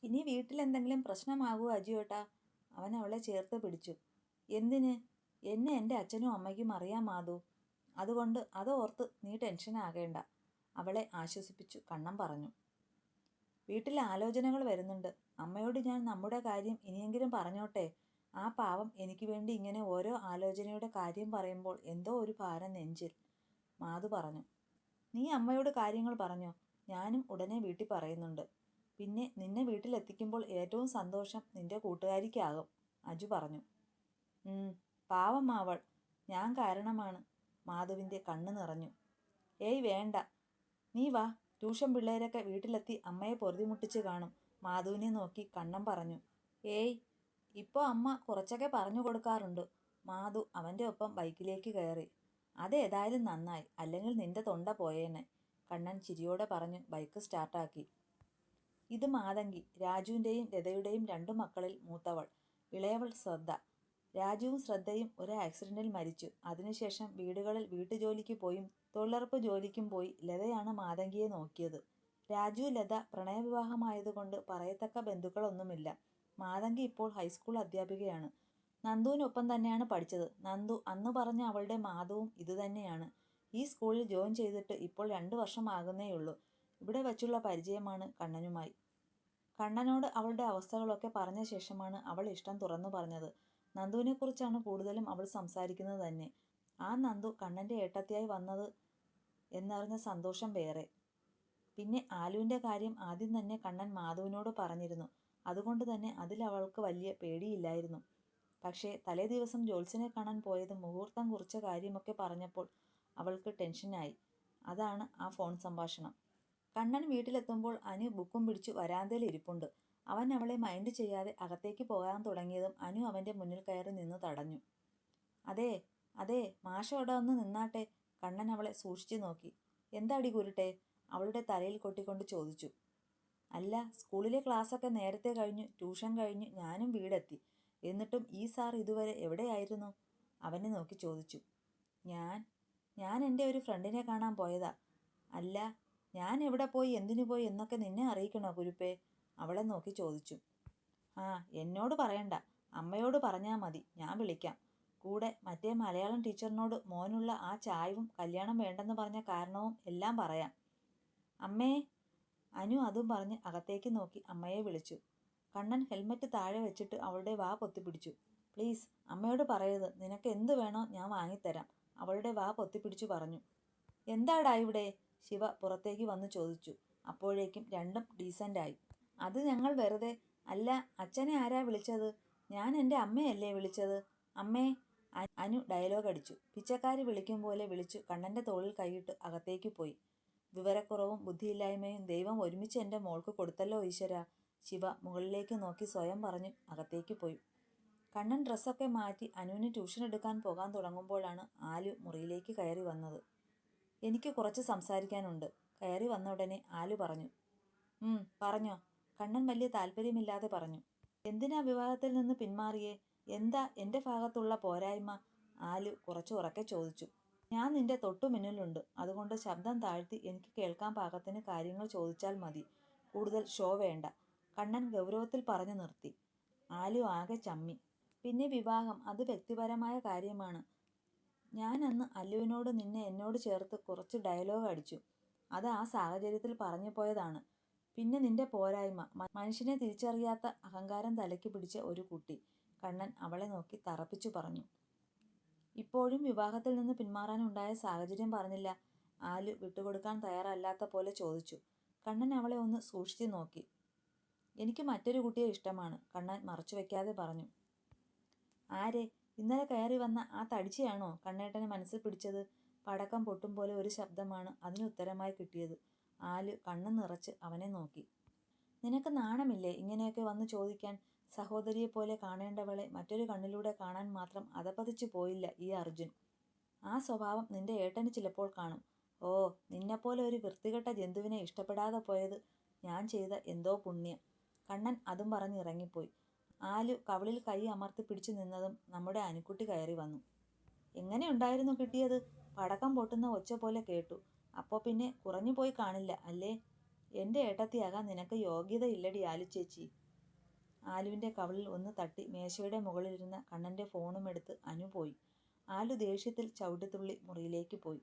ഇനി വീട്ടിലെന്തെങ്കിലും പ്രശ്നമാകുമോ അജിയേട്ടാ? അവൻ അവളെ ചേർത്ത് പിടിച്ചു. എന്തിന്? എന്നെ എൻ്റെ അച്ഛനും അമ്മയ്ക്കും അറിയാം മാധു. അതുകൊണ്ട് അതോർത്ത് നീ ടെൻഷനാകേണ്ട, അവളെ ആശ്വസിപ്പിച്ചു കണ്ണൻ പറഞ്ഞു. വീട്ടിൽ ആലോചനകൾ വരുന്നുണ്ട്. അമ്മയോട് ഞാൻ നമ്മുടെ കാര്യം ഇനിയെങ്കിലും പറഞ്ഞോട്ടെ? ആ പാവം എനിക്ക് വേണ്ടി ഇങ്ങനെ ഓരോ ആലോചനയുടെ കാര്യം പറയുമ്പോൾ എന്തോ ഒരു ഭാരം നെഞ്ചിൽ. മാധു പറഞ്ഞു. നീ അമ്മയോട് കാര്യങ്ങൾ പറഞ്ഞോ? ഞാനും ഉടനെ വീട്ടിൽ പറയുന്നുണ്ട്. പിന്നെ നിന്നെ വീട്ടിലെത്തിക്കുമ്പോൾ ഏറ്റവും സന്തോഷം നിന്റെ കൂട്ടുകാരിക്കാകും, അജു പറഞ്ഞു. പാവം അവൾ, ഞാൻ കാരണമാണ്. മാധുവിൻ്റെ കണ്ണ് നിറഞ്ഞു. ഏയ് വേണ്ട, നീ വാ. ട്യൂഷൻ പിള്ളേരൊക്കെ വീട്ടിലെത്തി അമ്മയെ പൊറുതിമുട്ടിച്ച് കാണും, മാധുവിനെ നോക്കി കണ്ണൻ പറഞ്ഞു. ഏയ്, ഇപ്പോൾ അമ്മ കുറച്ചൊക്കെ പറഞ്ഞു കൊടുക്കാറുണ്ട്. മാധു അവൻ്റെ ഒപ്പം ബൈക്കിലേക്ക് കയറി. അതേതായാലും നന്നായി, അല്ലെങ്കിൽ നിന്റെ തൊണ്ട പോയേനെ, കണ്ണൻ ചിരിയോടെ പറഞ്ഞു ബൈക്ക് സ്റ്റാർട്ടാക്കി. ഇത് മാതങ്കി, രാജുവിൻ്റെയും ലതയുടെയും 2 മക്കളിൽ മൂത്തവൾ. ഇളയവൾ ശ്രദ്ധ. രാജുവും ശ്രദ്ധയും ഒരു ആക്സിഡന്റിൽ മരിച്ചു. അതിനുശേഷം വീടുകളിൽ വീട്ടുജോലിക്ക് പോയും തൊഴിലുറപ്പ് ജോലിക്കും പോയി ലതയാണ് മാതങ്കിയെ നോക്കിയത്. രാജു ലത പ്രണയവിവാഹമായതുകൊണ്ട് പറയത്തക്ക ബന്ധുക്കളൊന്നുമില്ല. മാതങ്കി ഇപ്പോൾ ഹൈസ്കൂൾ അധ്യാപികയാണ്. നന്ദുവിനൊപ്പം തന്നെയാണ് പഠിച്ചത്. നന്ദു അന്ന് പറഞ്ഞ അവളുടെ മാധുവും ഇതുതന്നെയാണ്. ഈ സ്കൂളിൽ ജോയിൻ ചെയ്തിട്ട് ഇപ്പോൾ 2 വർഷം ആകുന്നേയുള്ളൂ. ഇവിടെ വച്ചുള്ള പരിചയമാണ് കണ്ണനുമായി. കണ്ണനോട് അവളുടെ അവസ്ഥകളൊക്കെ പറഞ്ഞ ശേഷമാണ് അവൾ ഇഷ്ടം തുറന്നു പറഞ്ഞത്. നന്ദുവിനെക്കുറിച്ചാണ് കൂടുതലും അവൾ സംസാരിക്കുന്നത് തന്നെ. ആ നന്ദു കണ്ണൻ്റെ ഏട്ടത്തിയായി വന്നത് എന്നറിഞ്ഞ സന്തോഷം വേറെ. പിന്നെ ആലുവിൻ്റെ കാര്യം ആദ്യം തന്നെ കണ്ണൻ മാധുവിനോട് പറഞ്ഞിരുന്നു. അതുകൊണ്ട് തന്നെ അതിൽ അവൾക്ക് വലിയ പേടിയില്ലായിരുന്നു. പക്ഷേ തലേ ദിവസം ജ്യോത്സ്യനെ കാണാൻ പോയതും മുഹൂർത്തം കുറിച്ച കാര്യമൊക്കെ പറഞ്ഞപ്പോൾ അവൾക്ക് ടെൻഷനായി. അതാണ് ആ ഫോൺ സംഭാഷണം. കണ്ണൻ വീട്ടിലെത്തുമ്പോൾ അനു ബുക്കും പിടിച്ചു വരാന്തയിൽ ഇരിപ്പുണ്ട്. അവൻ അവളെ മൈൻഡ് ചെയ്യാതെ അകത്തേക്ക് പോകാൻ തുടങ്ങിയതും അനു അവൻ്റെ മുന്നിൽ കയറി നിന്ന് തടഞ്ഞു. അതെ അതെ, മാഷ അവിടെ ഒന്ന് നിന്നാട്ടെ, കണ്ണൻ അവളെ സൂക്ഷിച്ചു നോക്കി. എന്താടി കുരുട്ടെ, അവളുടെ തലയിൽ കൊട്ടിക്കൊണ്ട് ചോദിച്ചു. അല്ല, സ്കൂളിലെ ക്ലാസ്സൊക്കെ നേരത്തെ കഴിഞ്ഞു, ട്യൂഷൻ കഴിഞ്ഞു ഞാനും വീടെത്തി. എന്നിട്ടും ഈ സാർ ഇതുവരെ എവിടെയായിരുന്നു? അവനെ നോക്കി ചോദിച്ചു. ഞാൻ എൻ്റെ ഒരു ഫ്രണ്ടിനെ കാണാൻ പോയതാ. അല്ല, ഞാൻ എവിടെ പോയി എന്തിനു പോയി എന്നൊക്കെ നിന്നെ അറിയിക്കണോ കുരുപ്പേ? അവളെ നോക്കി ചോദിച്ചു. ആ, എന്നോട് പറയണ്ട, അമ്മയോട് പറഞ്ഞാൽ മതി, ഞാൻ വിളിക്കാം. കൂടെ മറ്റേ മലയാളം ടീച്ചറിനോട് മോനുള്ള ആ ചായവും കല്യാണം വേണ്ടെന്ന് പറഞ്ഞ കാരണവും എല്ലാം പറയാം. അമ്മേ. അനു അതും പറഞ്ഞ് അകത്തേക്ക് നോക്കി അമ്മയെ വിളിച്ചു. കണ്ണൻ ഹെൽമെറ്റ് താഴെ വെച്ചിട്ട് അവളുടെ വാ പൊത്തിപ്പിടിച്ചു. പ്ലീസ് അമ്മയോട് പറയരുത്, നിനക്ക് എന്ത് വേണോ ഞാൻ വാങ്ങിത്തരാം, അവളുടെ വാ പൊത്തിപ്പിടിച്ചു പറഞ്ഞു. എന്താടാ ഇവിടെ? ശിവ പുറത്തേക്ക് വന്ന് ചോദിച്ചു. അപ്പോഴേക്കും രണ്ടും ഡീസൻ്റായി. അത് ഞങ്ങൾ വെറുതെ. അല്ല, അച്ഛനെ ആരാ വിളിച്ചത്? ഞാൻ എൻ്റെ അമ്മയല്ലേ വിളിച്ചത്. അമ്മേ. അനു ഡയലോഗ് അടിച്ചു. പിച്ചക്കാരി വിളിക്കും പോലെ വിളിച്ചു കണ്ണൻ്റെ തോളിൽ കൈയിട്ട് അകത്തേക്ക് പോയി. വിവരക്കുറവും ബുദ്ധിയില്ലായ്മയും ദൈവം ഒരുമിച്ച് എൻ്റെ മോൾക്ക് കൊടുത്തല്ലോ ഈശ്വര, ശിവ മുകളിലേക്ക് നോക്കി സ്വയം പറഞ്ഞു അകത്തേക്ക് പോയി. കണ്ണൻ ഡ്രസ്സൊക്കെ മാറ്റി അനുവിന് ട്യൂഷൻ എടുക്കാൻ പോകാൻ തുടങ്ങുമ്പോഴാണ് ആലു മുറിയിലേക്ക് കയറി വന്നത്. എനിക്ക് കുറച്ച് സംസാരിക്കാനുണ്ട്, കയറി വന്ന ഉടനെ ആലു പറഞ്ഞു. പറഞ്ഞോ, കണ്ണൻ വലിയ താല്പര്യമില്ലാതെ പറഞ്ഞു. എന്തിനാ വിവാഹത്തിൽ നിന്ന് പിന്മാറിയേ? എന്താ എൻ്റെ ഭാഗത്തുള്ള പോരായ്മ? ആലു കുറച്ച് ഉറക്കെ ചോദിച്ചു. ഞാൻ നിന്റെ തൊട്ടു മുന്നിലുണ്ട്, അതുകൊണ്ട് ശബ്ദം താഴ്ത്തി എനിക്ക് കേൾക്കാൻ പാകത്തിന് കാര്യങ്ങൾ ചോദിച്ചാൽ മതി, കൂടുതൽ ഷോ വേണ്ട, കണ്ണൻ ഗൗരവത്തിൽ പറഞ്ഞു നിർത്തി. ആലു ആകെ ചമ്മി. പിന്നെ വിവാഹം, അത് വ്യക്തിപരമായ കാര്യമാണ്. ഞാൻ അന്ന് അല്ലുവിനോട് നിന്നെ എന്നോട് ചേർത്ത് കുറച്ച് ഡയലോഗ് അടിച്ചു. അത് ആ സാഹചര്യത്തിൽ പറഞ്ഞു പോയതാണ്. പിന്നെ നിന്റെ പോരായ്മ, മനുഷ്യനെ തിരിച്ചറിയാത്ത അഹങ്കാരം തലയ്ക്ക് പിടിച്ച ഒരു കുട്ടി, കണ്ണൻ അവളെ നോക്കി തറപ്പിച്ചു പറഞ്ഞു. ഇപ്പോഴും വിവാഹത്തിൽ നിന്ന് പിന്മാറാനുണ്ടായ സാഹചര്യം പറഞ്ഞില്ല, ആലു വിട്ടുകൊടുക്കാൻ തയ്യാറല്ലാത്ത പോലെ ചോദിച്ചു. കണ്ണൻ അവളെ ഒന്ന് സൂക്ഷിച്ചു നോക്കി. എനിക്ക് മറ്റൊരു കുട്ടിയെ ഇഷ്ടമാണ്, കണ്ണൻ മറച്ചു വയ്ക്കാതെ പറഞ്ഞു. ആരെ? ഇന്നലെ കയറി വന്ന ആ തടിച്ചയാണോ കണ്ണേട്ടനെ മനസ്സിൽ പിടിച്ചത്? പടക്കം പൊട്ടും പോലെ ഒരു ശബ്ദമാണ് അതിനുത്തരമായി കിട്ടിയത്. ആലു കണ്ണു നിറച്ച് അവനെ നോക്കി. നിനക്ക് നാണമില്ലേ ഇങ്ങനെയൊക്കെ വന്ന് ചോദിക്കാൻ? സഹോദരിയെപ്പോലെ കാണേണ്ടവളെ മറ്റൊരു കണ്ണിലൂടെ കാണാൻ മാത്രം അധപതിച്ചു പോയില്ല ഈ അർജുൻ. ആ സ്വഭാവം നിന്റെ ഏട്ടന് ചിലപ്പോൾ കാണും. ഓ, നിന്നെപ്പോലെ ഒരു വൃത്തികെട്ട ജന്തുവിനെ ഇഷ്ടപ്പെടാതെ പോയത് ഞാൻ ചെയ്ത എന്തോ പുണ്യം. കണ്ണൻ അതും പറഞ്ഞ് ഇറങ്ങിപ്പോയി. ആലു കവിളിൽ കൈ അമർത്തി പിടിച്ചു നിന്നതും നമ്മുടെ അനുക്കുട്ടി കയറി വന്നു. എങ്ങനെയുണ്ടായിരുന്നു കിട്ടിയത്? പടക്കം പൊട്ടുന്ന ഒച്ച പോലെ കേട്ടു. അപ്പോൾ പിന്നെ കുറഞ്ഞു പോയി കാണില്ല അല്ലേ? എൻ്റെ ഏട്ടത്തിയാകാൻ നിനക്ക് യോഗ്യതയില്ലടി ആലു ചേച്ചി. ആലുവിൻ്റെ കവിളിൽ ഒന്ന് തട്ടി മേശയുടെ മുകളിലിരുന്ന കണ്ണൻ്റെ ഫോണും എടുത്ത് അനു പോയി. ആലു ദേഷ്യത്തിൽ ചവിട്ടിത്തുള്ളി മുറിയിലേക്ക് പോയി.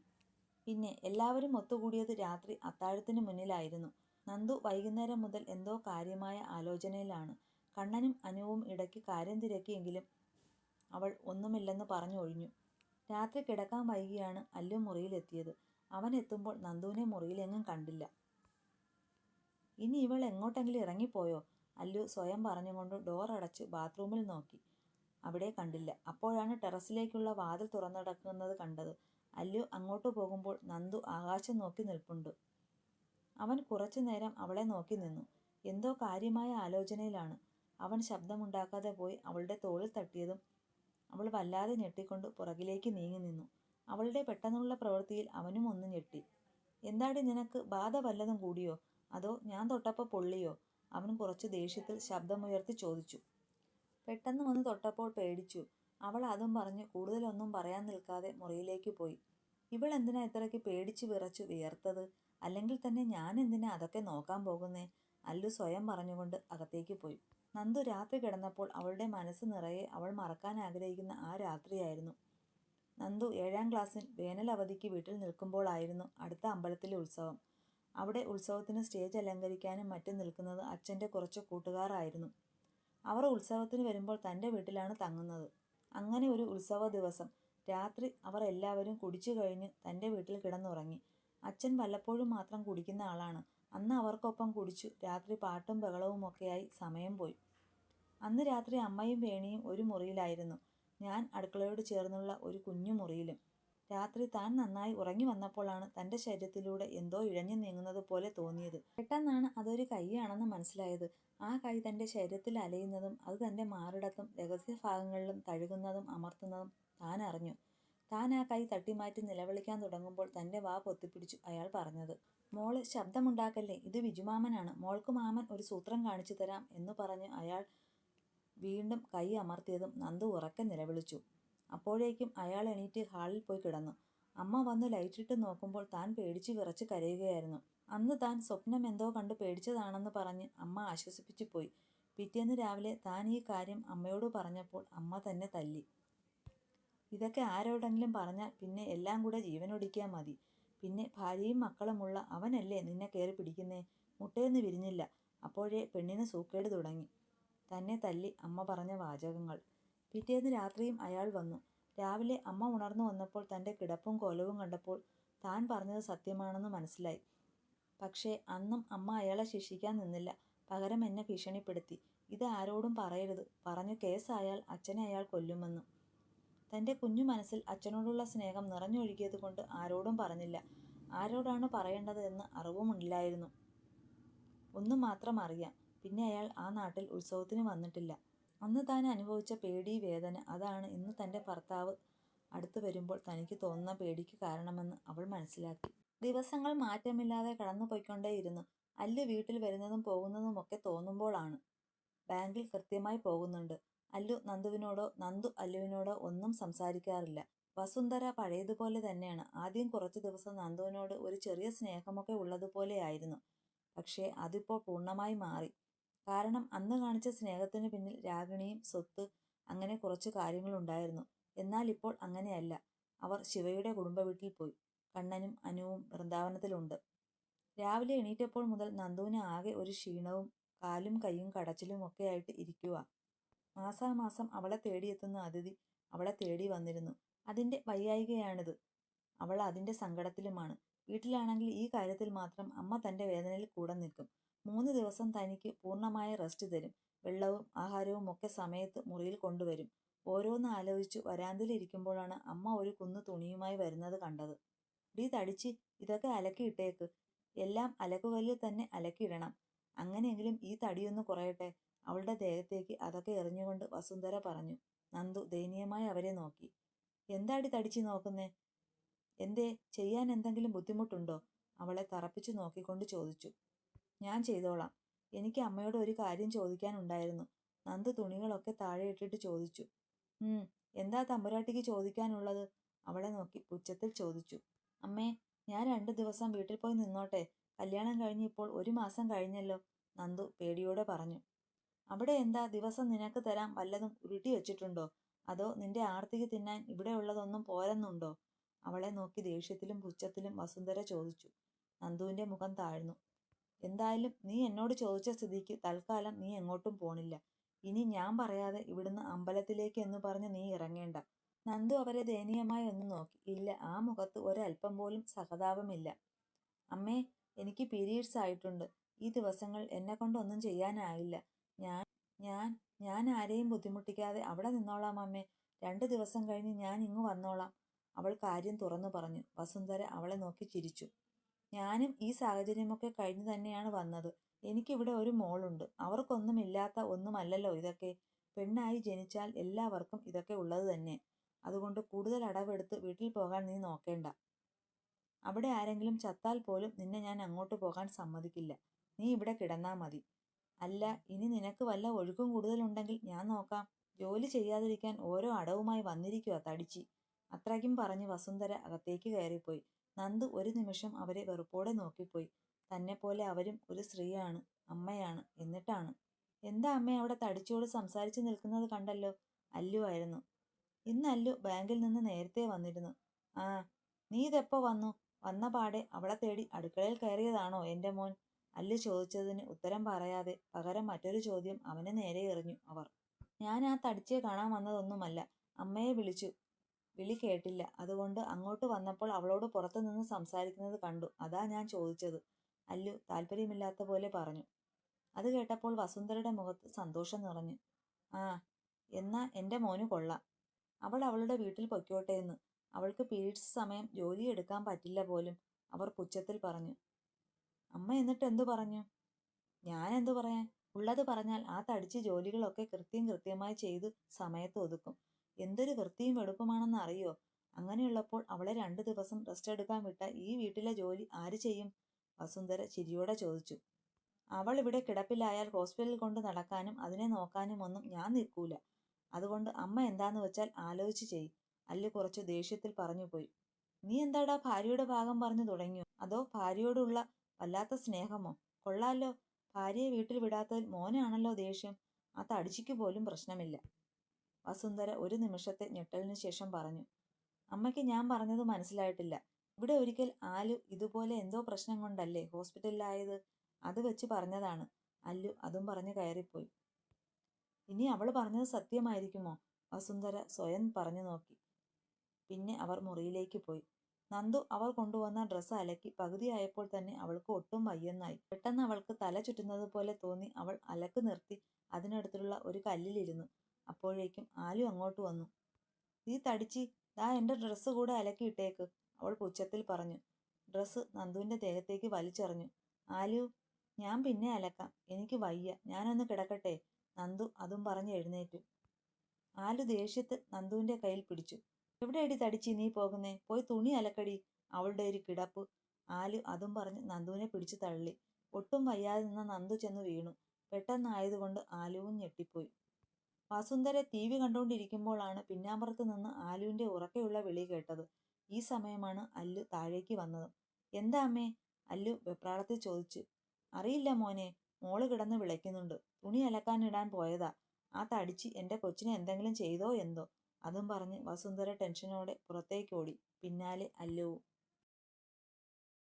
പിന്നെ എല്ലാവരും ഒത്തുകൂടിയത് രാത്രി അത്താഴത്തിന് മുന്നിലായിരുന്നു. നന്ദു വൈകുന്നേരം മുതൽ എന്തോ കാര്യമായ ആലോചനയിലാണ്. കണ്ണനും അനുവും ഇടയ്ക്ക് കാര്യം തിരക്കിയെങ്കിലും അവൾ ഒന്നുമില്ലെന്ന് പറഞ്ഞൊഴിഞ്ഞു. രാത്രി കിടക്കാൻ വൈകിയാണ് അല്ലു മുറിയിലെത്തിയത്. അവൻ എത്തുമ്പോൾ നന്ദുവിനെ മുറിയിലെങ്ങും കണ്ടില്ല. ഇനി ഇവൾ എങ്ങോട്ടെങ്കിലും ഇറങ്ങിപ്പോയോ? അല്ലു സ്വയം പറഞ്ഞുകൊണ്ട് ഡോർ അടച്ച് ബാത്റൂമിൽ നോക്കി. അവിടെ കണ്ടില്ല. അപ്പോഴാണ് ടെറസിലേക്കുള്ള വാതിൽ തുറന്നിടക്കുന്നത് കണ്ടത്. അല്ലു അങ്ങോട്ട് പോകുമ്പോൾ നന്ദു ആകാശം നോക്കി നിൽപ്പുണ്ട്. അവൻ കുറച്ചു നേരം അവളെ നോക്കി നിന്നു. എന്തോ കാര്യമായ ആലോചനയിലാണ്. അവൻ ശബ്ദമുണ്ടാക്കാതെ പോയി അവളുടെ തോളിൽ തട്ടിയതും അവൾ വല്ലാതെ ഞെട്ടിക്കൊണ്ട് പുറകിലേക്ക് നീങ്ങി നിന്നു. അവളുടെ പെട്ടെന്നുള്ള പ്രവൃത്തിയിൽ അവനും ഒന്ന് ഞെട്ടി. എന്താടി നിനക്ക് ബാധ വല്ലതും കൂടിയോ? അതോ ഞാൻ തൊട്ടപ്പോൾ പൊള്ളിയോ? അവൻ കുറച്ച് ദേഷ്യത്തിൽ ശബ്ദമുയർത്തി ചോദിച്ചു. പെട്ടെന്ന് വന്ന് തൊട്ടപ്പോൾ പേടിച്ചു. അവൾ അതും പറഞ്ഞ് കൂടുതലൊന്നും പറയാൻ നിൽക്കാതെ മുറിയിലേക്ക് പോയി. ഇവൾ എന്തിനാ ഇത്രയ്ക്ക് പേടിച്ച് വിറച്ചു വിയർത്തത്? അല്ലെങ്കിൽ തന്നെ ഞാൻ എന്തിനാ അതൊക്കെ നോക്കാൻ പോകുന്നേ? അല്ലു സ്വയം പറഞ്ഞുകൊണ്ട് അകത്തേക്ക് പോയി. നന്ദു രാത്രി കിടന്നപ്പോൾ അവളുടെ മനസ്സ് നിറയെ അവൾ മറക്കാൻ ആഗ്രഹിക്കുന്ന ആ രാത്രിയായിരുന്നു. നന്ദു 7ാം ക്ലാസ്സിൽ വേനൽ അവധിക്ക് വീട്ടിൽ നിൽക്കുമ്പോഴായിരുന്നു അടുത്ത അമ്പലത്തിലെ ഉത്സവം. അവിടെ ഉത്സവത്തിന് സ്റ്റേജ് അലങ്കരിക്കാനും മറ്റും നിൽക്കുന്നത് അച്ഛൻ്റെ കുറച്ച് കൂട്ടുകാരായിരുന്നു. അവർ ഉത്സവത്തിന് വരുമ്പോൾ തൻ്റെ വീട്ടിലാണ് തങ്ങുന്നത്. അങ്ങനെ ഒരു ഉത്സവ ദിവസം രാത്രി അവർ എല്ലാവരും കുടിച്ചു കഴിഞ്ഞ് തൻ്റെ വീട്ടിൽ കിടന്നുറങ്ങി. അച്ഛൻ വല്ലപ്പോഴും മാത്രം കുടിക്കുന്ന ആളാണ്. അന്ന് അവർക്കൊപ്പം കുടിച്ചു രാത്രി പാട്ടും ബഹളവുമൊക്കെയായി സമയം പോയി. അന്ന് രാത്രി അമ്മയും വേണിയും ഒരു മുറിയിലായിരുന്നു. ഞാൻ അടുക്കളയോട് ചേർന്നുള്ള ഒരു കുഞ്ഞു മുറിയിലും. രാത്രി താൻ നന്നായി ഉറങ്ങി വന്നപ്പോഴാണ് തൻ്റെ ശരീരത്തിലൂടെ എന്തോ ഇഴഞ്ഞു നീങ്ങുന്നത് പോലെ തോന്നിയത്. പെട്ടെന്നാണ് അതൊരു കൈയാണെന്ന് മനസ്സിലായത്. ആ കൈ തൻ്റെ ശരീരത്തിൽ അലയുന്നതും അത് തൻ്റെ മാറിടത്തും രഹസ്യഭാഗങ്ങളിലും തഴുകുന്നതും അമർത്തുന്നതും താൻ അറിഞ്ഞു. താൻ ആ കൈ തട്ടിമാറ്റി നിലവിളിക്കാൻ തുടങ്ങുമ്പോൾ തൻ്റെ വാ പൊത്തിപ്പിടിച്ചു അയാൾ പറഞ്ഞത്. മോള് ശബ്ദമുണ്ടാക്കല്ലേ, ഇത് വിജുമാമനാണ്. മോൾക്ക് മാമൻ ഒരു സൂത്രം കാണിച്ചു തരാം എന്നു പറഞ്ഞ് അയാൾ വീണ്ടും കൈ അമർത്തിയതും നന്ദു ഉറക്കെ നിലവിളിച്ചു. അപ്പോഴേക്കും അയാൾ എണീറ്റ് ഹാളിൽ പോയി കിടന്നു. അമ്മ വന്ന് ലൈറ്റിട്ട് നോക്കുമ്പോൾ താൻ പേടിച്ച് വിറച്ച് കരയുകയായിരുന്നു. അന്ന് താൻ സ്വപ്നം എന്തോ കണ്ട് പേടിച്ചതാണെന്ന് പറഞ്ഞ് അമ്മ ആശ്വസിപ്പിച്ചു പോയി. പിറ്റേന്ന് രാവിലെ താൻ ഈ കാര്യം അമ്മയോട് പറഞ്ഞപ്പോൾ അമ്മ തന്നെ തല്ലി. ഇതൊക്കെ ആരോടെങ്കിലും പറഞ്ഞാൽ പിന്നെ എല്ലാം കൂടെ ജീവനൊടുക്കിയാൽ മതി. പിന്നെ ഭാര്യയും മക്കളുമുള്ള അവനല്ലേ നിന്നെ കയറി പിടിക്കുന്നേ? മുട്ടയൊന്നും വിരിഞ്ഞില്ല. അപ്പോഴേ പെണ്ണിന് സൂക്കേട് തുടങ്ങി. തന്നെ തല്ലി അമ്മ പറഞ്ഞ വാചകങ്ങൾ. പിറ്റേന്ന് രാത്രിയും അയാൾ വന്നു. രാവിലെ അമ്മ ഉണർന്നു വന്നപ്പോൾ തൻ്റെ കിടപ്പും കോലവും കണ്ടപ്പോൾ താൻ പറഞ്ഞത് സത്യമാണെന്ന് മനസ്സിലായി. പക്ഷേ അന്നും അമ്മ അയാളെ ശിക്ഷിക്കാൻ നിന്നില്ല. പകരം എന്നെ ഭീഷണിപ്പെടുത്തി. ഇത് ആരോടും പറയരുത്, പറഞ്ഞു കേസായാൽ അച്ഛനെ അയാൾ കൊല്ലുമെന്ന്. തൻ്റെ കുഞ്ഞു മനസ്സിൽ അച്ഛനോടുള്ള സ്നേഹം നിറഞ്ഞൊഴുകിയത് കൊണ്ട് ആരോടും പറഞ്ഞില്ല. ആരോടാണ് പറയേണ്ടത് എന്ന് അറിവുമില്ലായിരുന്നു. ഒന്നു മാത്രം അറിയാം, പിന്നെ അയാൾ ആ നാട്ടിൽ ഉത്സവത്തിന് വന്നിട്ടില്ല. അന്ന് താൻ അനുഭവിച്ച പേടി വേദന, അതാണ് ഇന്ന് തൻ്റെ ഭർത്താവ് അടുത്ത് വരുമ്പോൾ തനിക്ക് തോന്നുന്ന പേടിക്ക് കാരണമെന്ന് അവൾ മനസ്സിലാക്കി. ദിവസങ്ങൾ മാറ്റമില്ലാതെ കടന്നുപോയിക്കൊണ്ടേയിരുന്നു. അല്ലു വീട്ടിൽ വരുന്നതും പോകുന്നതുമൊക്കെ തോന്നുമ്പോഴാണ്. ബാങ്കിൽ കൃത്യമായി പോകുന്നുണ്ട്. അല്ലു നന്ദുവിനോടോ നന്ദു അല്ലുവിനോടോ ഒന്നും സംസാരിക്കാറില്ല. വസുന്ധര പഴയതുപോലെ തന്നെയാണ്. ആദ്യം കുറച്ചു ദിവസം നന്ദുവിനോട് ഒരു ചെറിയ സ്നേഹമൊക്കെ ഉള്ളതുപോലെയായിരുന്നു. പക്ഷേ അതിപ്പോൾ പൂർണ്ണമായി മാറി. കാരണം അന്ന് കാണിച്ച സ്നേഹത്തിന് പിന്നിൽ രാഗിണിയും സ്വത്ത് അങ്ങനെ കുറച്ച് കാര്യങ്ങളുണ്ടായിരുന്നു. എന്നാൽ ഇപ്പോൾ അങ്ങനെയല്ല. അവർ ശിവയുടെ കുടുംബ വീട്ടിൽ പോയി. കണ്ണനും അനുവും വൃന്ദാവനത്തിലുണ്ട്. രാവിലെ എണീറ്റപ്പോൾ മുതൽ നന്ദുവിന് ആകെ ഒരു ക്ഷീണവും കാലും കൈയും കടച്ചിലും ഒക്കെ ആയിട്ട് ഇരിക്കുക. മാസാമാസം അവളെ തേടിയെത്തുന്ന അതിഥി അവളെ തേടി വന്നിരുന്നു. അതിൻ്റെ വയ്യായികയാണിത്. അവൾ അതിൻ്റെ സങ്കടത്തിലുമാണ്. വീട്ടിലാണെങ്കിൽ ഈ കാര്യത്തിൽ മാത്രം അമ്മ തൻ്റെ വേദനയിൽ കൂടെ നിൽക്കും. 3 ദിവസം തനിക്ക് പൂർണ്ണമായ റെസ്റ്റ് തരും. വെള്ളവും ആഹാരവും ഒക്കെ സമയത്ത് മുറിയിൽ കൊണ്ടുവരും. ഓരോന്ന് ആലോചിച്ചു വരാന്തയിൽ ഇരിക്കുമ്പോഴാണ് അമ്മ ഒരു കുന്നു തുണിയുമായി വരുന്നത് കണ്ടത്. ഡീ തടിച്ച്, ഇതൊക്കെ അലക്കിയിട്ടേക്ക്. എല്ലാം അലക്കുകല്ലിൽ തന്നെ അലക്കിയിടണം. അങ്ങനെയെങ്കിലും ഈ തടിയൊന്ന് കുറയട്ടെ. അവളുടെ ദേഹത്തേക്ക് അതൊക്കെ എറിഞ്ഞുകൊണ്ട് വസുന്ധര പറഞ്ഞു. നന്ദു ദയനീയമായി അവരെ നോക്കി. എന്താടി തടിച്ച് നോക്കുന്നേ? എന്തേ, ചെയ്യാൻ എന്തെങ്കിലും ബുദ്ധിമുട്ടുണ്ടോ? അവളെ തറപ്പിച്ചു നോക്കിക്കൊണ്ട് ചോദിച്ചു. ഞാൻ ചെയ്തോളാം. എനിക്ക് അമ്മയോട് ഒരു കാര്യം ചോദിക്കാനുണ്ടായിരുന്നു. നന്ദു തുണികളൊക്കെ താഴെ ഇട്ടിട്ട് ചോദിച്ചു. എന്താ തമ്പുരാട്ടിക്ക് ചോദിക്കാനുള്ളത്? അവളെ നോക്കി പുച്ഛത്തിൽ ചോദിച്ചു. അമ്മേ, ഞാൻ 2 ദിവസം വീട്ടിൽ പോയി നിന്നോട്ടെ? കല്യാണം കഴിഞ്ഞ് ഇപ്പോൾ 1 മാസം കഴിഞ്ഞല്ലോ, നന്ദു പേടിയോടെ പറഞ്ഞു. അവിടെ എന്താ ദിവസം നിനക്ക് തരാൻ വല്ലതും ഉരുട്ടി വെച്ചിട്ടുണ്ടോ? അതോ നിന്റെ ആർത്തിക്ക് തിന്നാൻ ഇവിടെയുള്ളതൊന്നും പോരെന്നുണ്ടോ? അവളെ നോക്കി ദേഷ്യത്തിലും പുച്ഛത്തിലും വസുന്ധര ചോദിച്ചു. നന്ദുവിന്റെ മുഖം താഴ്ന്നു. എന്തായാലും നീ എന്നോട് ചോദിച്ച സ്ഥിതിക്ക് തൽക്കാലം നീ എങ്ങോട്ടും പോണില്ല. ഇനി ഞാൻ പറയാതെ ഇവിടുന്ന് അമ്പലത്തിലേക്ക് എന്ന് പറഞ്ഞ് നീ ഇറങ്ങേണ്ട. നന്ദു അവരെ ദയനീയമായി ഒന്ന് നോക്കി. ഇല്ല, ആ മുഖത്ത് ഒരല്പം പോലും സഹതാപമില്ല. അമ്മേ, എനിക്ക് പീരീഡ്സ് ആയിട്ടുണ്ട്. ഈ ദിവസങ്ങൾ എന്നെക്കൊണ്ടൊന്നും ചെയ്യാനായില്ല. ഞാൻ ഞാൻ ഞാൻ ആരെയും ബുദ്ധിമുട്ടിക്കാതെ അവിടെ നിന്നോളാം അമ്മേ. 2 ദിവസം കഴിഞ്ഞ് ഞാൻ ഇങ്ങു വന്നോളാം. അവൾ കാര്യം തുറന്നു പറഞ്ഞു. വസുന്ധര അവളെ നോക്കി ചിരിച്ചു. ഞാനും ഈ സാഹചര്യമൊക്കെ കഴിഞ്ഞു തന്നെയാണ് വന്നത്. എനിക്കിവിടെ ഒരു മോളുണ്ട്. അവർക്കൊന്നുമില്ലാത്ത ഒന്നുമല്ലല്ലോ ഇതൊക്കെ. പെണ്ണായി ജനിച്ചാൽ എല്ലാവർക്കും ഇതൊക്കെ ഉള്ളത് തന്നെ. അതുകൊണ്ട് കൂടുതൽ അടവെടുത്ത് വീട്ടിൽ പോകാൻ നീ നോക്കേണ്ട. അവിടെ ആരെങ്കിലും ചത്താൽ പോലും നിന്നെ ഞാൻ അങ്ങോട്ട് പോകാൻ സമ്മതിക്കില്ല. നീ ഇവിടെ കിടന്നാ മതി. അല്ല, ഇനി നിനക്ക് വല്ല ഒഴുക്കും കൂടുതലുണ്ടെങ്കിൽ ഞാൻ നോക്കാം. ജോലി ചെയ്യാതിരിക്കാൻ ഓരോ അടവുമായി വന്നിരിക്കുക തടിച്ചി. അത്രയ്ക്കും പറഞ്ഞ് വസുന്ധര അകത്തേക്ക് കയറിപ്പോയി. നന്ദു ഒരു നിമിഷം അവരെ വെറുപ്പോടെ നോക്കിപ്പോയി. തന്നെപ്പോലെ അവരും ഒരു സ്ത്രീയാണ്, അമ്മയാണ്. എന്നിട്ടാണ്. എന്താ അമ്മ അവിടെ തടിച്ചോട് സംസാരിച്ചു നിൽക്കുന്നത് കണ്ടല്ലോ? അല്ലു ആയിരുന്നു. ഇന്ന് അല്ലു ബാങ്കിൽ നിന്ന് നേരത്തെ വന്നിരുന്നു. ആ, നീ ഇതെപ്പോ വന്നു? വന്ന പാടെ അവളെ തേടി അടുക്കളയിൽ കയറിയതാണോ എൻ്റെ മോൻ? അല്ലു ചോദിച്ചതിന് ഉത്തരം പറയാതെ പകരം മറ്റൊരു ചോദ്യം അവനെ നേരെ എറിഞ്ഞു അവർ. ഞാൻ ആ തടിച്ചയെ കാണാൻ വന്നതൊന്നുമല്ല. അമ്മയെ വിളിച്ചു. വിളി കേട്ടില്ല. അതുകൊണ്ട് അങ്ങോട്ട് വന്നപ്പോൾ അവളോട് പുറത്തു നിന്ന് സംസാരിക്കുന്നത് കണ്ടു. അതാ ഞാൻ ചോദിച്ചത്. അല്ലു താല്പര്യമില്ലാത്ത പോലെ പറഞ്ഞു. അത് കേട്ടപ്പോൾ വസുന്ധരയുടെ മുഖത്ത് സന്തോഷം നിറഞ്ഞു. ആ, എന്നാ എൻ്റെ മോന് കൊള്ളാം. അവൾ അവളുടെ വീട്ടിൽ പൊയ്ക്കോട്ടെ എന്ന്. അവൾക്ക് പീരീഡ്സ് സമയം ജോലി എടുക്കാൻ പറ്റില്ല പോലും, അവർ പുച്ഛത്തിൽ പറഞ്ഞു. അമ്മ എന്നിട്ട് എന്തു പറഞ്ഞു? ഞാൻ എന്തു പറയാൻ? ഉള്ളത് പറഞ്ഞാൽ ആ തടിച്ച് ജോലികളൊക്കെ കൃത്യമായി ചെയ്ത് സമയത്ത് ഒതുക്കും. എന്തൊരു വൃത്തിയും വെടുപ്പുമാണെന്ന് അറിയോ? അങ്ങനെയുള്ളപ്പോൾ അവളെ 2 ദിവസം റെസ്റ്റ് എടുക്കാൻ വിട്ട ഈ വീട്ടിലെ ജോലി ആര് ചെയ്യും? വസുന്ധര ചിരിയോടെ ചോദിച്ചു. അവൾ ഇവിടെ കിടപ്പിലായാൽ ഹോസ്പിറ്റലിൽ കൊണ്ട് നടക്കാനും അതിനെ നോക്കാനും ഒന്നും ഞാൻ നിൽക്കൂല. അതുകൊണ്ട് അമ്മ എന്താന്ന് വെച്ചാൽ ആലോചിച്ച് ചെയ്. അല്ലു കുറച്ചു ദേഷ്യത്തിൽ പറഞ്ഞു പോയി. നീ എന്താടാ ഭാര്യയുടെ ഭാഗം പറഞ്ഞു തുടങ്ങിയോ? അതോ ഭാര്യയോടുള്ള വല്ലാത്ത സ്നേഹമോ? കൊള്ളാലോ, ഭാര്യയെ വീട്ടിൽ വിടാത്തതിൽ മോനാണല്ലോ ദേഷ്യം. ആ തടിച്ചിക്ക് പോലും പ്രശ്നമില്ല. വസുന്ധര ഒരു നിമിഷത്തെ ഞെട്ടലിന് ശേഷം പറഞ്ഞു. അമ്മയ്ക്ക് ഞാൻ പറഞ്ഞത് മനസ്സിലായിട്ടില്ല. ഇവിടെ ഒരിക്കൽ ആലു ഇതുപോലെ എന്തോ പ്രശ്നം കൊണ്ടല്ലേ ഹോസ്പിറ്റലിലായത്? അത് വെച്ച് പറഞ്ഞതാണ്. അല്ലു അതും പറഞ്ഞ് കയറിപ്പോയി. ഇനി അവൾ പറഞ്ഞത് സത്യമായിരിക്കുമോ? വസുന്ധര സ്വയം പറഞ്ഞു നോക്കി. പിന്നെ അവർ മുറിയിലേക്ക് പോയി. നന്ദു അവർ കൊണ്ടുവന്ന ഡ്രസ്സ് അലക്കി പകുതിയായപ്പോൾ തന്നെ അവൾക്ക് ഒട്ടും വയ്യെന്നായി. പെട്ടെന്ന് അവൾക്ക് തല ചുറ്റുന്നത് പോലെ തോന്നി. അവൾ അലക്ക് നിർത്തി അതിനടുത്തുള്ള ഒരു കല്ലിലിരുന്നു. അപ്പോഴേക്കും ആലു അങ്ങോട്ട് വന്നു. നീ തടിച്ചി, ദാ എൻ്റെ ഡ്രസ്സ് കൂടെ അലക്കിയിട്ടേക്ക്, അവൾ പുച്ഛത്തിൽ പറഞ്ഞു. ഡ്രസ്സ് നന്ദുവിൻ്റെ ദേഹത്തേക്ക് വലിച്ചെറിഞ്ഞു. ആലു, ഞാൻ പിന്നെ അലക്കാം, എനിക്ക് വയ്യ, ഞാനൊന്ന് കിടക്കട്ടെ. നന്ദു അതും പറഞ്ഞ് എഴുന്നേറ്റു. ആലു ദേഷ്യത്തിൽ നന്ദുവിൻ്റെ കയ്യിൽ പിടിച്ചു. എവിടെയടി തടിച്ചി നീ പോകുന്നേ? പോയി തുണി അലക്കടി. അവളുടെ ഒരു കിടപ്പ്. ആലു അതും പറഞ്ഞ് നന്ദുവിനെ പിടിച്ചു തള്ളി. ഒട്ടും വയ്യാതെ നിന്ന നന്ദു ചെന്ന് വീണു. പെട്ടെന്നായതുകൊണ്ട് ആലുവും ഞെട്ടിപ്പോയി. വസുന്ധര ടി വി കണ്ടുകൊണ്ടിരിക്കുമ്പോഴാണ് പിന്നാമ്പുറത്ത് നിന്ന് ആലുവിൻ്റെ ഉറക്കെയുള്ള വിളി കേട്ടത്. ഈ സമയമാണ് അല്ലു താഴേക്ക് വന്നത്. എന്താ അമ്മേ? അല്ലു വെപ്രാളത്തിൽ ചോദിച്ചു. അറിയില്ല മോനെ, മോള് കിടന്ന് വിളിക്കുന്നുണ്ട്. തുണി അലക്കാനിടാൻ പോയതാ. ആ തടിച്ച് എൻ്റെ കൊച്ചിനെ എന്തെങ്കിലും ചെയ്തോ എന്തോ? അതും പറഞ്ഞ് വസുന്ധര ടെൻഷനോടെ പുറത്തേക്കോടി. പിന്നാലെ അല്ലുവും.